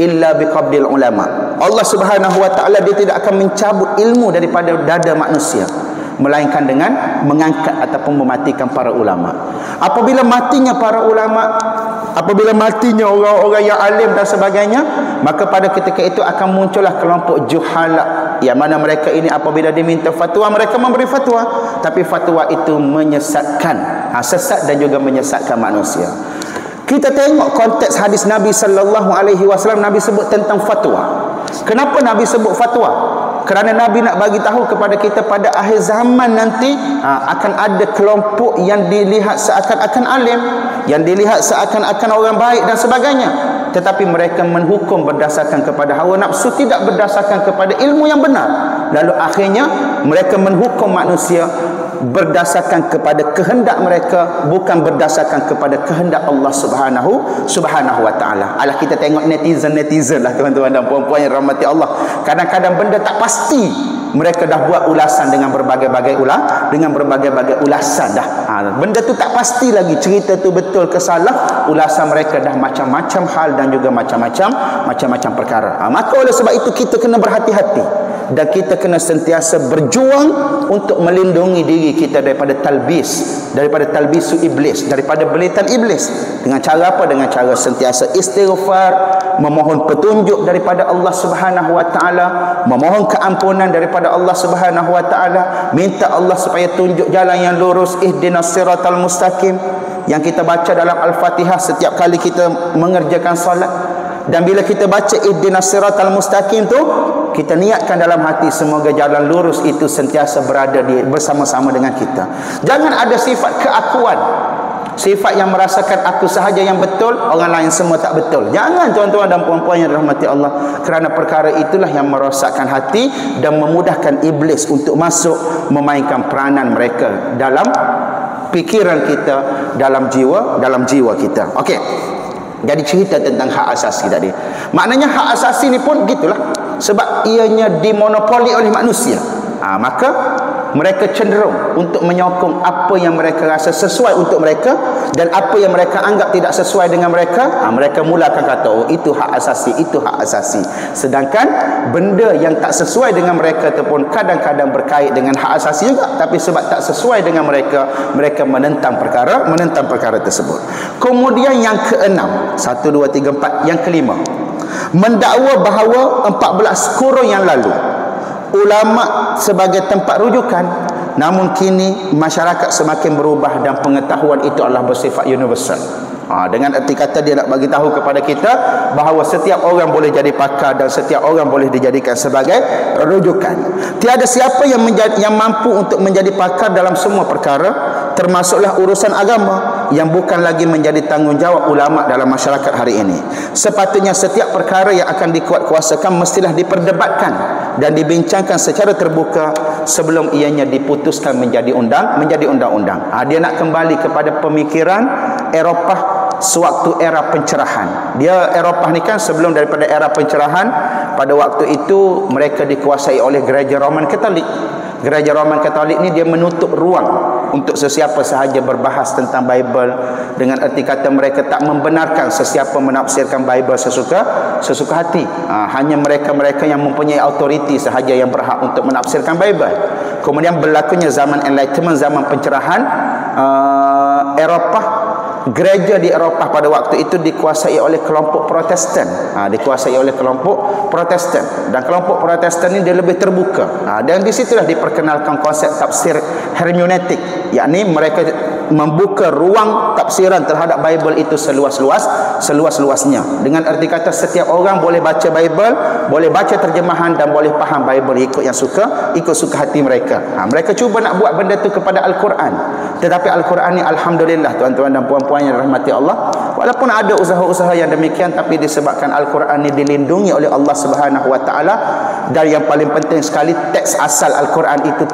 illa biqabdil ulama. Allah Subhanahu wa taala dia tidak akan mencabut ilmu daripada dada manusia melainkan dengan mengangkat ataupun mematikan para ulama. Apabila matinya para ulama, apabila matinya orang-orang yang alim dan sebagainya, maka pada ketika itu akan muncullah kelompok juhala, yang mana mereka ini apabila diminta fatwa, mereka memberi fatwa, tapi fatwa itu menyesatkan, sesat dan juga menyesatkan manusia. Kita tengok konteks hadis Nabi sallallahu alaihi wasallam, Nabi sebut tentang fatwa. Kenapa Nabi sebut fatwa? Kerana Nabi nak bagi tahu kepada kita pada akhir zaman nanti akan ada kelompok yang dilihat seakan-akan alim, yang dilihat seakan-akan orang baik dan sebagainya, tetapi mereka menghukum berdasarkan kepada hawa nafsu, tidak berdasarkan kepada ilmu yang benar. Lalu akhirnya mereka menghukum manusia berdasarkan kepada kehendak mereka, bukan berdasarkan kepada kehendak Allah Subhanahu wa taala. Alah, kita tengok netizen lah tuan-tuan dan puan-puan yang rahmati Allah. Kadang-kadang benda tak pasti, mereka dah buat ulasan dengan berbagai-bagai ulasan dah. Benda tu tak pasti lagi, cerita tu betul ke salah, ulasan mereka dah macam-macam hal dan juga macam-macam perkara. Maka oleh sebab itu kita kena berhati-hati dan kita kena sentiasa berjuang untuk melindungi diri kita daripada talbisu iblis, daripada belitan iblis. Dengan cara apa? Dengan cara sentiasa istighfar, memohon petunjuk daripada Allah Subhanahu wa taala, memohon keampunan daripada Allah Subhanahu wa taala, minta Allah supaya tunjuk jalan yang lurus, ihdinas siratal mustaqim, yang kita baca dalam Al-Fatihah setiap kali kita mengerjakan solat. Dan bila kita baca ihdinas siratal mustaqim tu, kita niatkan dalam hati semoga jalan lurus itu sentiasa berada bersama-sama dengan kita. Jangan ada sifat keakuan, sifat yang merasakan aku sahaja yang betul, orang lain semua tak betul. Jangan tuan-tuan dan puan-puan yang dirahmati Allah, kerana perkara itulah yang merosakkan hati dan memudahkan iblis untuk masuk memainkan peranan mereka dalam fikiran kita, dalam jiwa kita. Okey. Jadi cerita tentang hak asasi tadi. Maknanya hak asasi ni pun gitulah. Sebab ianya dimonopoli oleh manusia. Maka mereka cenderung untuk menyokong apa yang mereka rasa sesuai untuk mereka, dan apa yang mereka anggap tidak sesuai dengan mereka, mereka mulakan kata, oh itu hak asasi, itu hak asasi. Sedangkan benda yang tak sesuai dengan mereka itu pun kadang-kadang berkait dengan hak asasi juga, tapi sebab tak sesuai dengan mereka, mereka menentang perkara tersebut. Kemudian yang keenam, 1, 2, 3, 4, yang kelima, mendakwa bahawa 14 kurun yang lalu ulama sebagai tempat rujukan, namun kini masyarakat semakin berubah dan pengetahuan itu adalah bersifat universal. Dengan erti kata dia nak bagi tahu kepada kita bahawa setiap orang boleh jadi pakar dan setiap orang boleh dijadikan sebagai rujukan. Tiada siapa yang mampu untuk menjadi pakar dalam semua perkara, termasuklah urusan agama yang bukan lagi menjadi tanggungjawab ulama dalam masyarakat hari ini. Sepatutnya setiap perkara yang akan dikuatkuasakan mestilah diperdebatkan dan dibincangkan secara terbuka sebelum ianya diputuskan menjadi undang-undang. Dia nak kembali kepada pemikiran Eropah sewaktu era pencerahan. Eropah ni kan sebelum daripada era pencerahan, pada waktu itu mereka dikuasai oleh gereja Roman Katolik. Gereja Roman Katolik ni dia menutup ruang untuk sesiapa sahaja berbahas tentang Bible, dengan erti kata mereka tak membenarkan sesiapa menafsirkan Bible sesuka hati. Hanya mereka-mereka yang mempunyai autoriti sahaja yang berhak untuk menafsirkan Bible. Kemudian berlakunya zaman Enlightenment, zaman pencerahan. Eropah, gereja di Eropah pada waktu itu dikuasai oleh kelompok Protestan. Dan kelompok Protestan ini dia lebih terbuka. Dan di situlah diperkenalkan konsep tafsir hermeneutik, yakni mereka membuka ruang tafsiran terhadap Bible itu seluas-luasnya. Dengan erti kata setiap orang boleh baca Bible, boleh baca terjemahan dan boleh faham Bible ikut yang suka, ikut suka hati mereka. Mereka cuba nak buat benda tu kepada Al-Quran. Tetapi Al-Quran ni alhamdulillah tuan-tuan dan puan-puan yang rahmati Allah, walaupun ada usaha-usaha yang demikian, tapi disebabkan Al-Quran ni dilindungi oleh Allah Subhanahu Wa Taala, dan yang paling penting sekali teks asal Al-Quran itu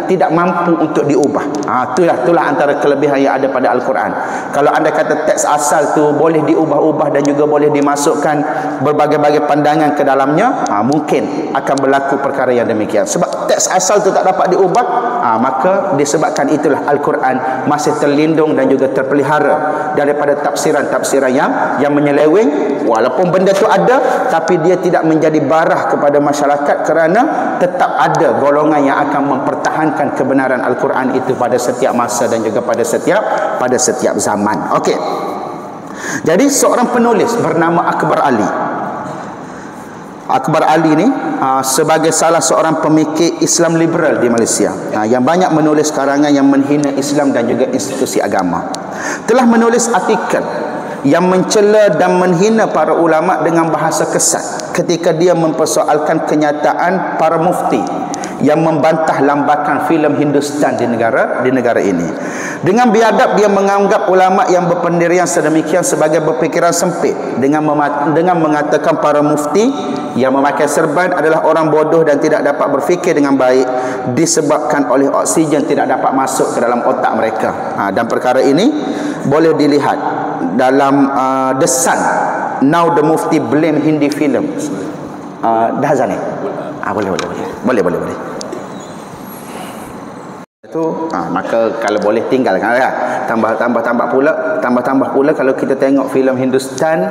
tidak mampu untuk diubah. Itulah antara kelebihan yang ada pada Al-Quran. Kalau anda kata teks asal tu boleh diubah-ubah dan juga boleh dimasukkan berbagai-bagai pandangan ke dalamnya, mungkin akan berlaku perkara yang demikian. Sebab teks asal tu tak dapat diubah, maka disebabkan itulah Al-Quran masih terlindung dan juga terpelihara daripada tafsiran-tafsiran yang menyeleweng. Walaupun benda tu ada, tapi dia tidak menjadi barah kepada masyarakat, kerana tetap ada golongan yang akan mempertahankan kebenaran Al-Quran itu pada setiap masa dan juga pada setiap zaman. Okey. Jadi seorang penulis bernama Akbar Ali. Akbar Ali ni sebagai salah seorang pemikir Islam liberal di Malaysia, yang banyak menulis karangan yang menghina Islam dan juga institusi agama, telah menulis artikel yang mencela dan menghina para ulama dengan bahasa kesat ketika dia mempersoalkan kenyataan para mufti yang membantah lambakan filem Hindustan di negara ini. Dengan biadab dia menganggap ulama yang berpendirian sedemikian sebagai berfikiran sempit, dengan mengatakan para mufti yang memakai serban adalah orang bodoh dan tidak dapat berfikir dengan baik disebabkan oleh oksigen tidak dapat masuk ke dalam otak mereka. Dan perkara ini boleh dilihat dalam The Sun. Now the Mufti blame Hindi film. Dah azan ni? Boleh. Itu maka kalau boleh tinggalkan lah. Tambah pula kalau kita tengok filem Hindustan,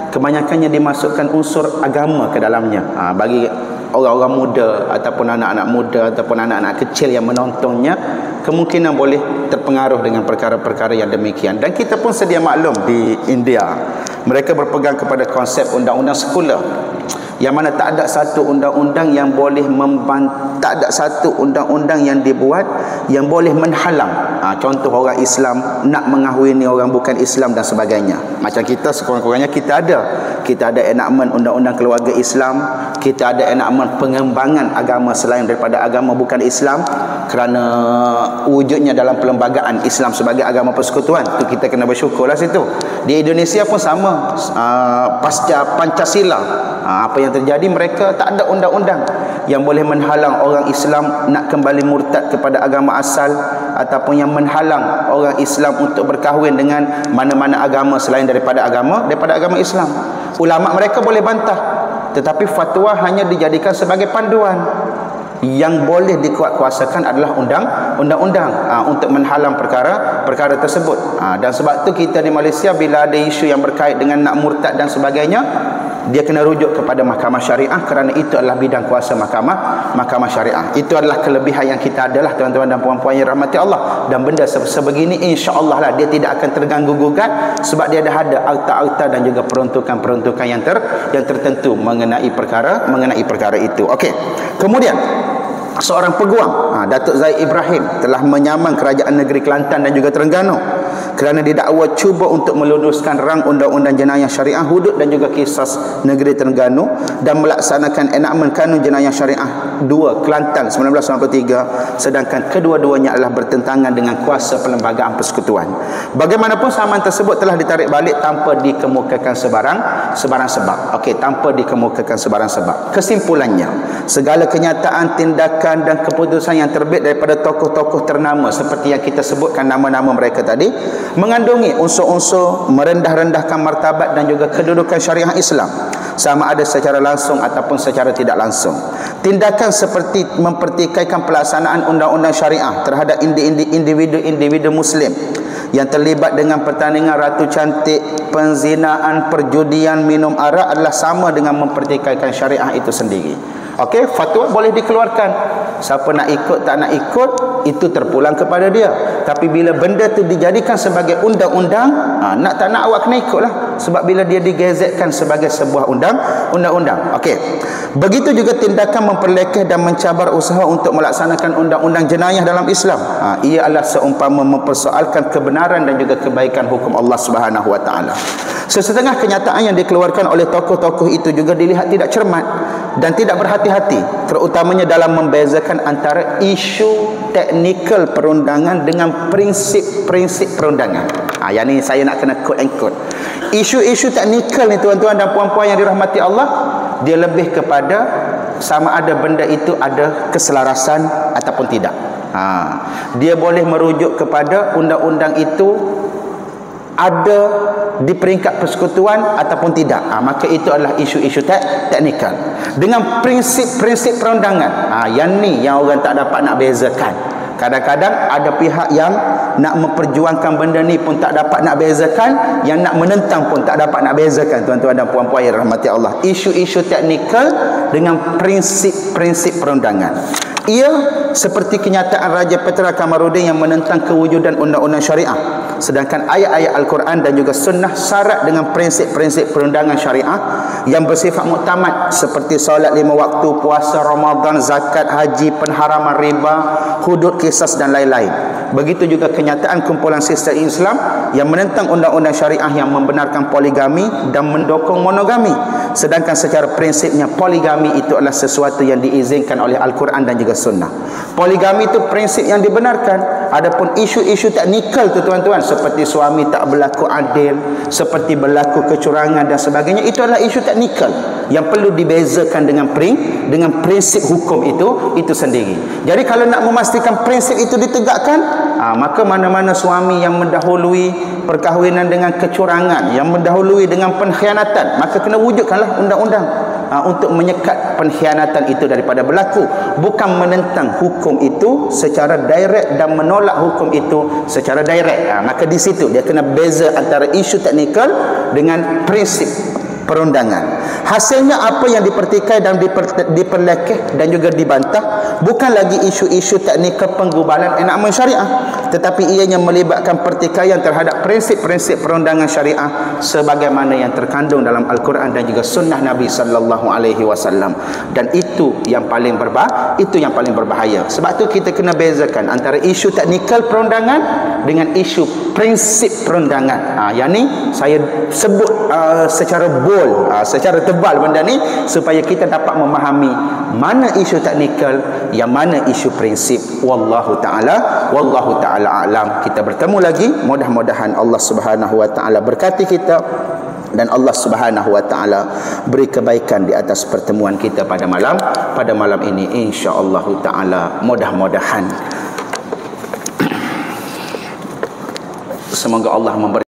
kebanyakannya dimasukkan unsur agama ke dalamnya. Bagi orang-orang muda ataupun anak-anak muda ataupun anak-anak kecil yang menontonnya, kemungkinan boleh terpengaruh dengan perkara-perkara yang demikian. Dan kita pun sedia maklum di India, mereka berpegang kepada konsep undang-undang sekular, yang mana tak ada satu undang-undang yang boleh tak ada satu undang-undang yang dibuat yang boleh menghalang contoh orang Islam nak mengahwini orang bukan Islam dan sebagainya. Macam kita sekurang-kurangnya kita ada enakmen undang-undang keluarga Islam, kita ada enakmen pengembangan agama selain daripada agama bukan Islam, kerana wujudnya dalam perlembagaan Islam sebagai agama persekutuan. Itu kita kena bersyukurlah situ. Di Indonesia pun sama, pasca Pancasila, apa yang terjadi, mereka tak ada undang-undang yang boleh menghalang orang Islam nak kembali murtad kepada agama asal, ataupun yang menghalang orang Islam untuk berkahwin dengan mana-mana agama selain daripada agama Islam. Ulama mereka boleh bantah, tetapi fatwa hanya dijadikan sebagai panduan. Yang boleh dikuatkuasakan adalah undang-undang untuk menghalang perkara tersebut. Dan sebab tu kita di Malaysia bila ada isu yang berkait dengan nak murtad dan sebagainya, dia kena rujuk kepada mahkamah syariah, kerana itu adalah bidang kuasa mahkamah syariah. Itu adalah kelebihan yang kita adalah tuan-tuan dan puan-puan yang rahmati Allah. Dan benda sebegini insya-Allah lah dia tidak akan terganggu-gugat, sebab dia dah ada akta-akta dan juga peruntukan-peruntukan yang tertentu mengenai perkara itu. Okey. Kemudian seorang peguam, Datuk Zaid Ibrahim, telah menyamang kerajaan negeri Kelantan dan juga Terengganu kerana didakwa cuba untuk meluruskan rang undang-undang jenayah syariah hudud dan juga kisas negeri Terengganu dan melaksanakan enakmen kanun jenayah syariah 2 Kelantan 1993, sedangkan kedua-duanya adalah bertentangan dengan kuasa perlembagaan persekutuan. Bagaimanapun saman tersebut telah ditarik balik tanpa dikemukakan sebarang sebab. Okey, tanpa dikemukakan sebarang sebab. Kesimpulannya, segala kenyataan, tindakan dan keputusan yang terbit daripada tokoh-tokoh ternama seperti yang kita sebutkan nama-nama mereka tadi mengandungi unsur-unsur merendah-rendahkan martabat dan juga kedudukan syariah Islam, sama ada secara langsung ataupun secara tidak langsung. Tindakan seperti mempertikaikan pelaksanaan undang-undang syariah terhadap individu Muslim yang terlibat dengan pertandingan ratu cantik, penzinaan, perjudian, minum arak adalah sama dengan mempertikaikan syariah itu sendiri. Okey, fatwa boleh dikeluarkan. Siapa nak ikut tak nak ikut, itu terpulang kepada dia. Tapi bila benda tu dijadikan sebagai undang-undang, nak tak nak awak kena ikutlah. sebab bila dia digazetkan sebagai sebuah undang-undang. Okey. Begitu juga tindakan memperlekeh dan mencabar usaha untuk melaksanakan undang-undang jenayah dalam Islam. Ia adalah seumpama mempersoalkan kebenaran dan juga kebaikan hukum Allah Subhanahu wa taala. Sesetengah kenyataan yang dikeluarkan oleh tokoh-tokoh itu juga dilihat tidak cermat dan tidak berhati-hati, terutamanya dalam membezakan antara isu teknikal perundangan dengan prinsip-prinsip perundangan. Yang ni saya nak kena quote and quote. Isu-isu teknikal ni tuan-tuan dan puan-puan yang dirahmati Allah, dia lebih kepada sama ada benda itu ada keselarasan ataupun tidak. Dia boleh merujuk kepada undang-undang itu ada di peringkat persekutuan ataupun tidak. Maka itu adalah isu-isu teknikal. Dengan prinsip-prinsip perundangan, yang ni yang orang tak dapat nak bezakan. Kadang-kadang ada pihak yang nak memperjuangkan benda ni pun tak dapat nak bezakan, yang nak menentang pun tak dapat nak bezakan, tuan-tuan dan puan-puan yang rahmati Allah. Isu-isu teknikal dengan prinsip-prinsip perundangan. Ia seperti kenyataan Raja Petra Kamarudin yang menentang kewujudan undang-undang syariah. Sedangkan ayat-ayat Al-Quran dan juga sunnah syarat dengan prinsip-prinsip perundangan syariah yang bersifat muktamad seperti solat 5 waktu, puasa Ramadan, zakat, haji, pengharaman riba, hudud qisas dan lain-lain. Begitu juga kenyataan kumpulan sistem Islam yang menentang undang-undang syariah yang membenarkan poligami dan mendukung monogami. Sedangkan secara prinsipnya poligami itu adalah sesuatu yang diizinkan oleh Al-Quran dan juga sunnah. Poligami itu prinsip yang dibenarkan. Adapun isu-isu teknikal tu tuan-tuan, seperti suami tak berlaku adil, seperti berlaku kecurangan dan sebagainya, itu adalah isu teknikal yang perlu dibezakan dengan prinsip hukum itu sendiri. Jadi kalau nak memastikan prinsip itu ditegakkan, maka mana-mana suami yang mendahului perkahwinan dengan kecurangan, yang mendahului dengan pengkhianatan, maka kena wujudkanlah undang-undang untuk menyekat pengkhianatan itu daripada berlaku, bukan menentang hukum itu secara direct dan menolak hukum itu secara direct. Maka di situ dia kena beza antara isu teknikal dengan prinsip perundangan. Hasilnya apa yang dipertikai dan diperlekeh dan juga dibantah bukan lagi isu-isu teknikal penggubalan enakmen syariah, tetapi ianya melibatkan pertikaian terhadap prinsip-prinsip perundangan syariah sebagaimana yang terkandung dalam Al-Quran dan juga sunnah Nabi sallallahu alaihi wasallam. Dan itu yang paling berbahaya. Sebab tu kita kena bezakan antara isu teknikal perundangan dengan isu prinsip perundangan. Yang ni saya sebut secara bold, secara tebal benda ni, supaya kita dapat memahami mana isu teknikal, yang mana isu prinsip. Wallahu ta'ala a'lam. Kita bertemu lagi, mudah-mudahan Allah Subhanahu wa ta'ala berkati kita dan Allah Subhanahu wa ta'ala beri kebaikan di atas pertemuan kita pada malam ini, insya-Allah ta'ala. Mudah-mudahan semoga Allah memberi